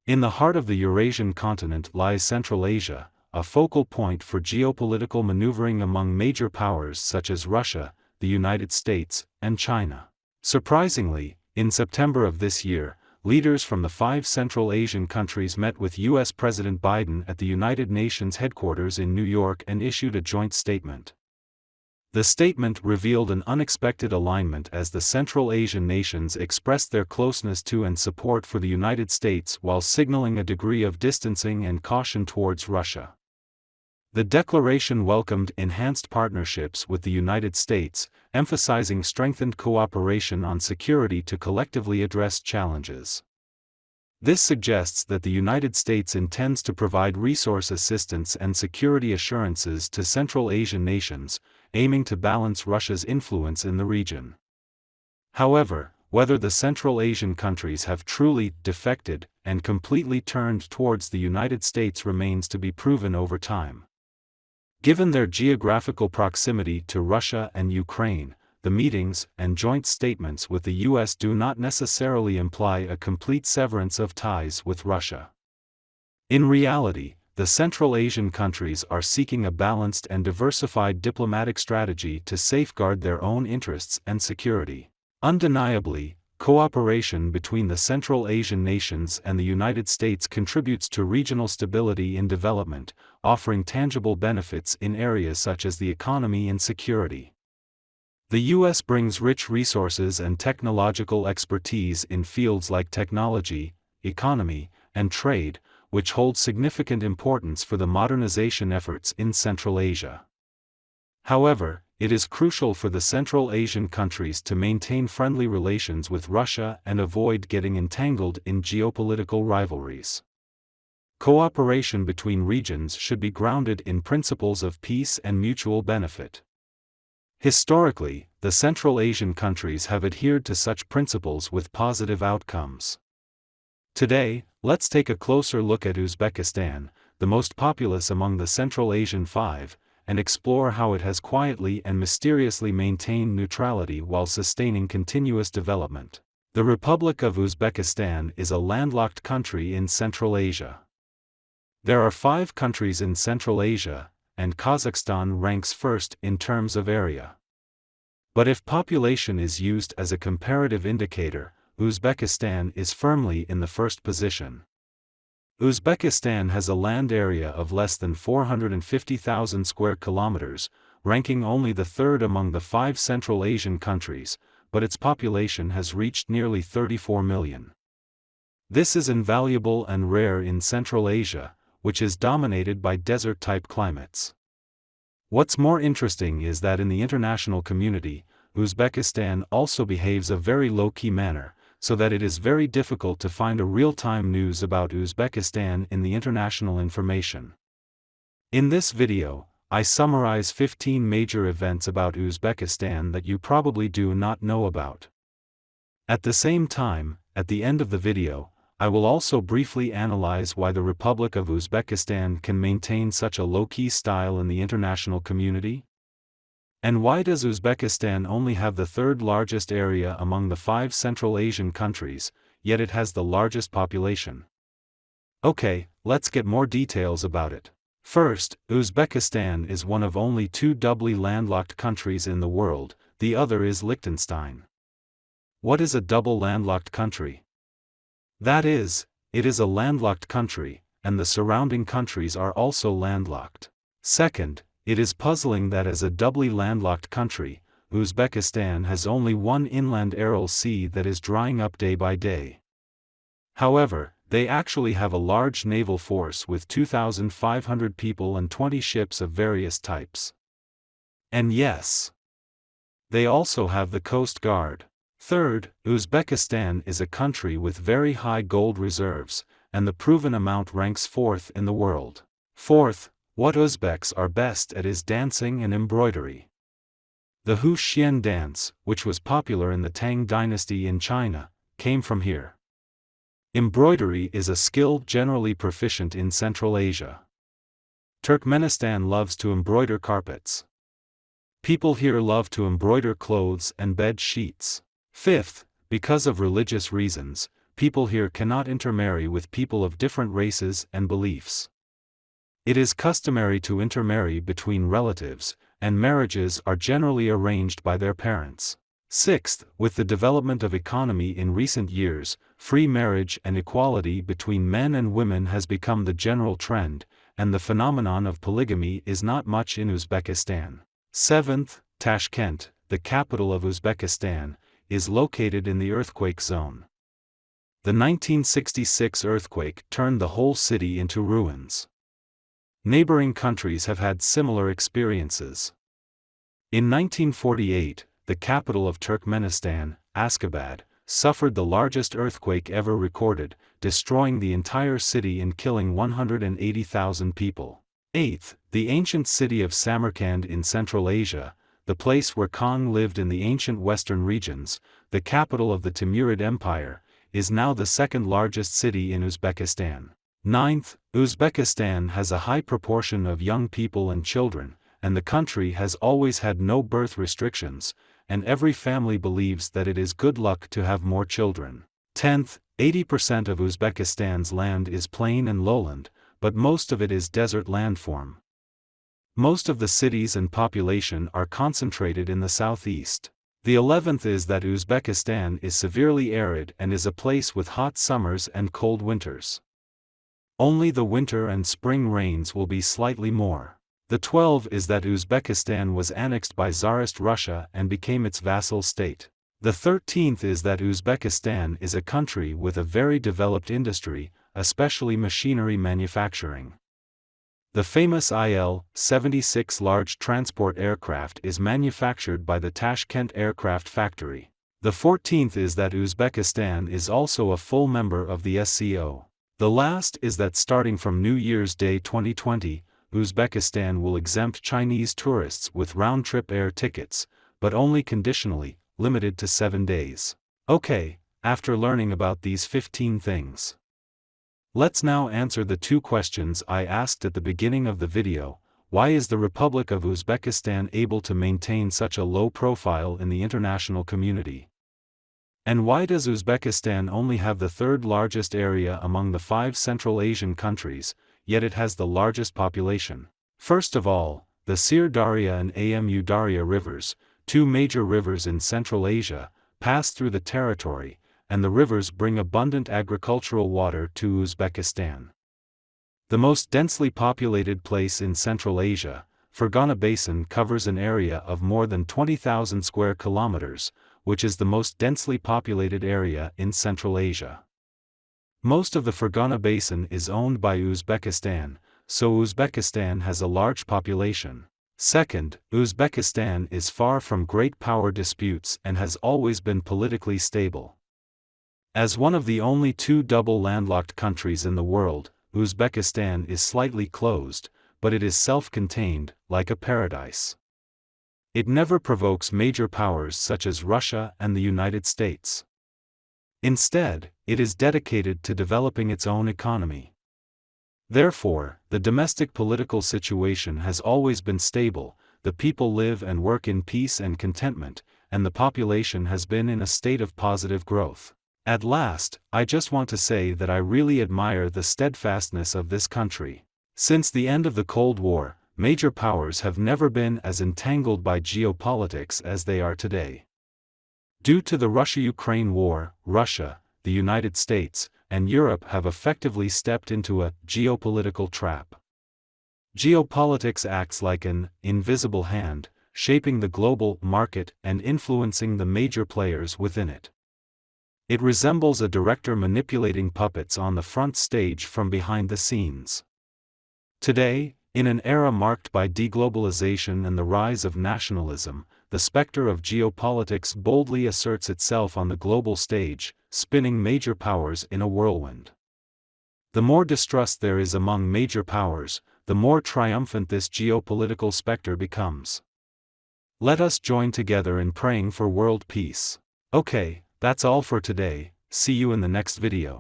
In the heart of the Eurasian continent lies Central Asia, a focal point for geopolitical maneuvering among major powers such as Russia, the United States, and China. Surprisingly, in September of this year, leaders from the 5 Central Asian countries met with U.S. President Biden at the United Nations headquarters in New York and issued a joint statement. The statement revealed an unexpected alignment as the Central Asian nations expressed their closeness to and support for the United States while signaling a degree of distancing and caution towards Russia. The declaration welcomed enhanced partnerships with the United States, emphasizing strengthened cooperation on security to collectively address challenges. This suggests that the United States intends to provide resource assistance and security assurances to Central Asian nations, aiming to balance Russia's influence in the region. However, whether the Central Asian countries have truly defected and completely turned towards the United States remains to be proven over time. Given their geographical proximity to Russia and Ukraine, the meetings and joint statements with the U.S. do not necessarily imply a complete severance of ties with Russia. In reality, the Central Asian countries are seeking a balanced and diversified diplomatic strategy to safeguard their own interests and security. Undeniably, cooperation between the Central Asian nations and the United States contributes to regional stability and development, offering tangible benefits in areas such as the economy and security. The U.S. brings rich resources and technological expertise in fields like technology, economy, and trade, which hold significant importance for the modernization efforts in Central Asia. However, it is crucial for the Central Asian countries to maintain friendly relations with Russia and avoid getting entangled in geopolitical rivalries. Cooperation between regions should be grounded in principles of peace and mutual benefit. Historically, the Central Asian countries have adhered to such principles with positive outcomes. Today, let's take a closer look at Uzbekistan, the most populous among the Central Asian 5, and explore how it has quietly and mysteriously maintained neutrality while sustaining continuous development. The Republic of Uzbekistan is a landlocked country in Central Asia. There are 5 countries in Central Asia, and Kazakhstan ranks first in terms of area. But if population is used as a comparative indicator, Uzbekistan is firmly in the first position. Uzbekistan has a land area of less than 450,000 square kilometers, ranking only the 3rd among the 5 Central Asian countries, but its population has reached nearly 34 million. This is invaluable and rare in Central Asia, which is dominated by desert-type climates. What's more interesting is that in the international community, Uzbekistan also behaves a very low-key manner, so that it is very difficult to find a real-time news about Uzbekistan in the international information. In this video, I summarize 15 major events about Uzbekistan that you probably do not know about. At the same time, at the end of the video, I will also briefly analyze why the Republic of Uzbekistan can maintain such a low-key style in the international community. And why does Uzbekistan only have the 3rd largest area among the 5 Central Asian countries, yet it has the largest population? Okay, let's get more details about it. First, Uzbekistan is one of only 2 doubly landlocked countries in the world, the other is Liechtenstein. What is a double landlocked country? That is, it is a landlocked country, and the surrounding countries are also landlocked. Second, it is puzzling that as a doubly landlocked country, Uzbekistan has only one inland Aral Sea that is drying up day by day. However, they actually have a large naval force with 2,500 people and 20 ships of various types. And yes, they also have the Coast Guard. Third, Uzbekistan is a country with very high gold reserves, and the proven amount ranks 4th in the world. Fourth, what Uzbeks are best at is dancing and embroidery. The Huxian dance, which was popular in the Tang dynasty in China, came from here. Embroidery is a skill generally proficient in Central Asia. Turkmenistan loves to embroider carpets. People here love to embroider clothes and bed sheets. Fifth, because of religious reasons, people here cannot intermarry with people of different races and beliefs. It is customary to intermarry between relatives, and marriages are generally arranged by their parents. Sixth, with the development of economy in recent years, free marriage and equality between men and women has become the general trend, and the phenomenon of polygamy is not much in Uzbekistan. Seventh, Tashkent, the capital of Uzbekistan, is located in the earthquake zone. The 1966 earthquake turned the whole city into ruins. Neighboring countries have had similar experiences. In 1948, the capital of Turkmenistan, Ashgabat, suffered the largest earthquake ever recorded, destroying the entire city and killing 180,000 people. Eighth, the ancient city of Samarkand in Central Asia, the place where Khan lived in the ancient western regions, the capital of the Timurid Empire, is now the second largest city in Uzbekistan. Ninth, Uzbekistan has a high proportion of young people and children, and the country has always had no birth restrictions, and every family believes that it is good luck to have more children. 10th, 80% of Uzbekistan's land is plain and lowland, but most of it is desert landform. Most of the cities and population are concentrated in the southeast. The 11th is that Uzbekistan is severely arid and is a place with hot summers and cold winters. Only the winter and spring rains will be slightly more. The 12th is that Uzbekistan was annexed by Tsarist Russia and became its vassal state. The 13th is that Uzbekistan is a country with a very developed industry, especially machinery manufacturing. The famous Il-76 large transport aircraft is manufactured by the Tashkent Aircraft Factory. The 14th is that Uzbekistan is also a full member of the SCO. The last is that starting from New Year's Day 2020, Uzbekistan will exempt Chinese tourists with round-trip air tickets, but only conditionally, limited to 7 days. Okay, after learning about these 15 things, let's now answer the 2 questions I asked at the beginning of the video. Why is the Republic of Uzbekistan able to maintain such a low profile in the international community? And why does Uzbekistan only have the 3rd largest area among the 5 Central Asian countries, yet it has the largest population? First of all, the Sir Darya and Amu Darya rivers, 2 major rivers in Central Asia, pass through the territory, and the rivers bring abundant agricultural water to Uzbekistan. The most densely populated place in Central Asia, Fergana Basin, covers an area of more than 20,000 square kilometers, which is the most densely populated area in Central Asia. Most of the Fergana Basin is owned by Uzbekistan, so Uzbekistan has a large population. Second, Uzbekistan is far from great power disputes and has always been politically stable. As one of the only 2 double landlocked countries in the world, Uzbekistan is slightly closed, but it is self-contained, like a paradise. It never provokes major powers such as Russia and the United States. Instead, it is dedicated to developing its own economy. Therefore, the domestic political situation has always been stable, the people live and work in peace and contentment, and the population has been in a state of positive growth. At last, I just want to say that I really admire the steadfastness of this country. Since the end of the Cold War, major powers have never been as entangled by geopolitics as they are today. Due to the Russia-Ukraine war, Russia, the United States, and Europe have effectively stepped into a geopolitical trap. Geopolitics acts like an invisible hand, shaping the global market and influencing the major players within it. It resembles a director manipulating puppets on the front stage from behind the scenes. Today, in an era marked by deglobalization and the rise of nationalism, the specter of geopolitics boldly asserts itself on the global stage, spinning major powers in a whirlwind. The more distrust there is among major powers, the more triumphant this geopolitical specter becomes. Let us join together in praying for world peace. Okay, that's all for today. See you in the next video.